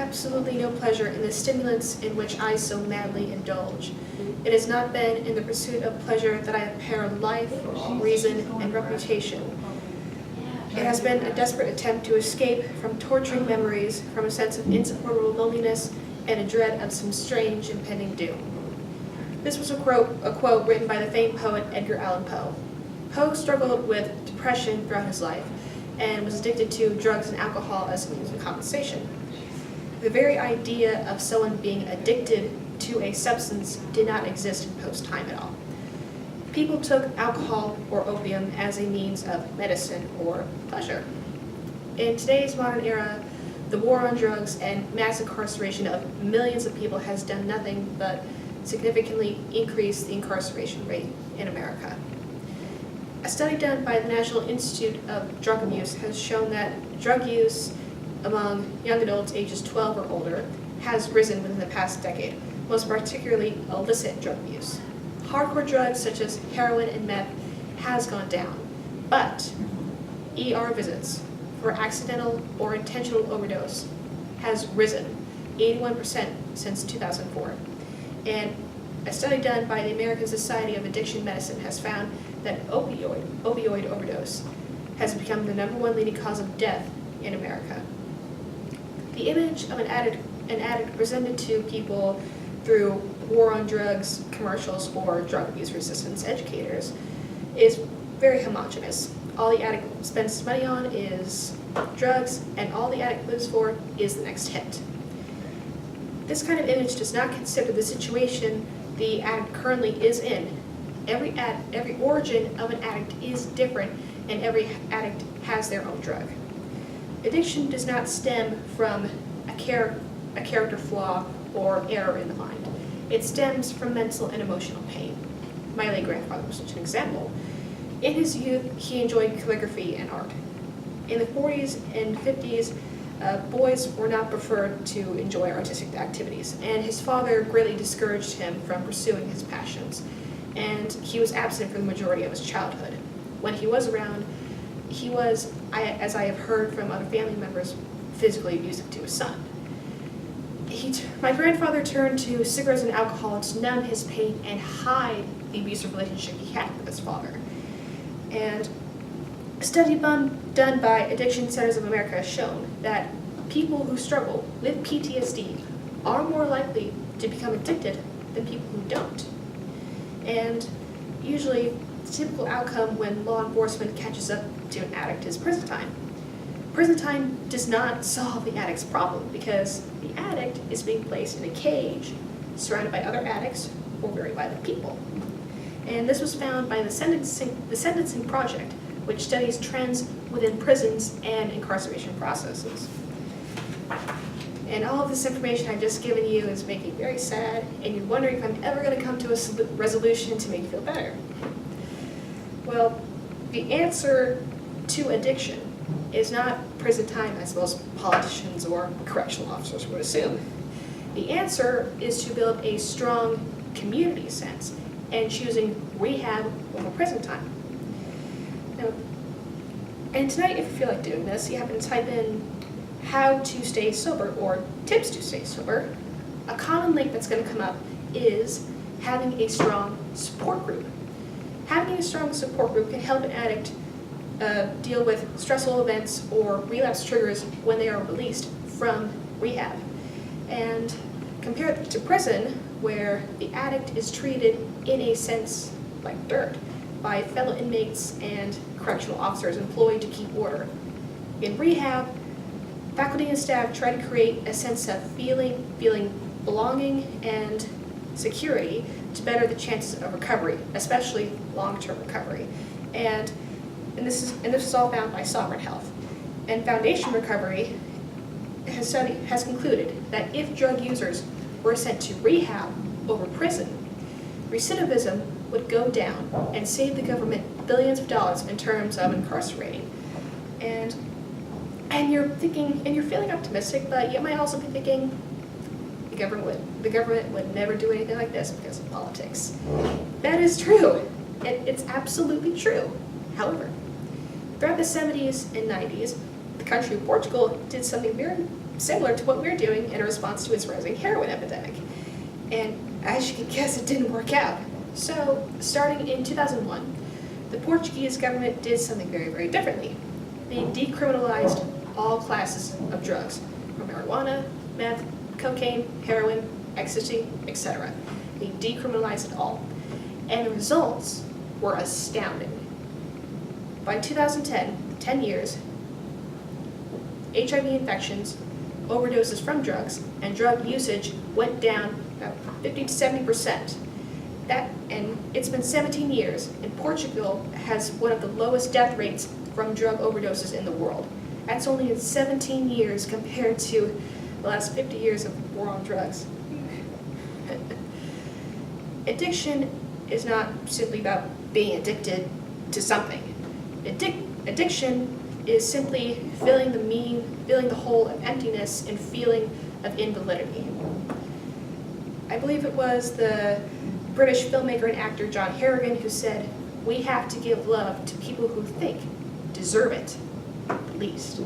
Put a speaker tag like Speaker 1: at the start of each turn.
Speaker 1: absolutely no pleasure in the stimulants in which I so madly indulge. It has not been in the pursuit of pleasure that I have perilled life, reason, and reputation. It has been a desperate attempt to escape from torturing memories, from a sense of insupportable loneliness, and a dread of some strange impending doom. This was a quote written by the famed poet Edgar Allan Poe. Poe struggled with depression throughout his life and was addicted to drugs and alcohol as a means of compensation. The very idea of someone being addicted to a substance did not exist in Poe's time at all. People took alcohol or opium as a means of medicine or pleasure. In today's modern era, the war on drugs and mass incarceration of millions of people has done nothing but significantly increase the incarceration rate in America. A study done by the National Institute of Drug Abuse has shown that drug use among young adults ages 12 or older has risen within the past decade, most particularly illicit drug use. Hardcore drugs such as heroin and meth has gone down, but ER visits for accidental or intentional overdose has risen 81% since 2004. And a study done by the American Society of Addiction Medicine has found that opioid overdose has become the #1 leading cause of death in America. The image of an addict presented to people through war on drugs commercials or drug abuse resistance educators is very homogenous. All the addict spends money on is drugs, and all the addict lives for is the next hit. This kind of image does not consider the situation the addict currently is in. Every origin of an addict is different, and every addict has their own drug. Addiction does not stem from a character flaw or error in the mind. It stems from mental and emotional pain. My late grandfather was such an example. In his youth, he enjoyed calligraphy and art. In the 40s and 50s, boys were not preferred to enjoy artistic activities, and his father greatly discouraged him from pursuing his passions, and he was absent for the majority of his childhood. When he was around, he was, as I have heard from other family members, physically abusive to his son. My grandfather turned to cigarettes and alcohol to numb his pain and hide the abusive relationship he had with his father. And a study done by Addiction Centers of America has shown that people who struggle with PTSD are more likely to become addicted than people who don't. And usually, the typical outcome when law enforcement catches up to an addict is prison time. Prison time does not solve the addict's problem because the addict is being placed in a cage surrounded by other addicts or very violent people. And this was found by the Sentencing Project, which studies trends within prisons and incarceration processes. And all of this information I've just given you is making you very sad, and you're wondering if I'm ever going to come to a resolution to make you feel better. Well, the answer to addiction is not prison time, as most politicians or correctional officers would assume. The answer is to build a strong community sense and choosing rehab over prison time. Now, and tonight, if you feel like doing this, you happen to type in how to stay sober or tips to stay sober. A common link that's going to come up is having a strong support group. Having a strong support group can help an addict deal with stressful events or relapse triggers when they are released from rehab. And compared to prison, where the addict is treated in a sense like dirt by fellow inmates and correctional officers employed to keep order. In rehab, faculty and staff try to create a sense of feeling belonging and security to better the chances of recovery, especially long-term recovery. And this is all found by Sovereign Health. And Foundation Recovery has concluded that if drug users were sent to rehab over prison, recidivism would go down and save the government billions of dollars in terms of incarcerating. And you're thinking, and you're feeling optimistic, but you might also be thinking the government would never do anything like this because of politics. That is true. It's absolutely true. However, throughout the 70s and 90s, the country of Portugal did something very, similar to what we're doing in response to its rising heroin epidemic. And as you can guess, it didn't work out. So, starting in 2001, the Portuguese government did something very, very differently. They decriminalized all classes of drugs, from marijuana, meth, cocaine, heroin, ecstasy, etc. They decriminalized it all. And the results were astounding. By 2010, 10 years, HIV infections, overdoses from drugs, and drug usage went down about 50 to 70%. And it's been 17 years, and Portugal has one of the lowest death rates from drug overdoses in the world. That's only in 17 years compared to the last 50 years of war on drugs. Addiction is not simply about being addicted to something. Addiction is simply filling the hole of emptiness and feeling of invalidity. I believe it was the British filmmaker and actor John Harrigan who said, "We have to give love to people who think deserve it, at least."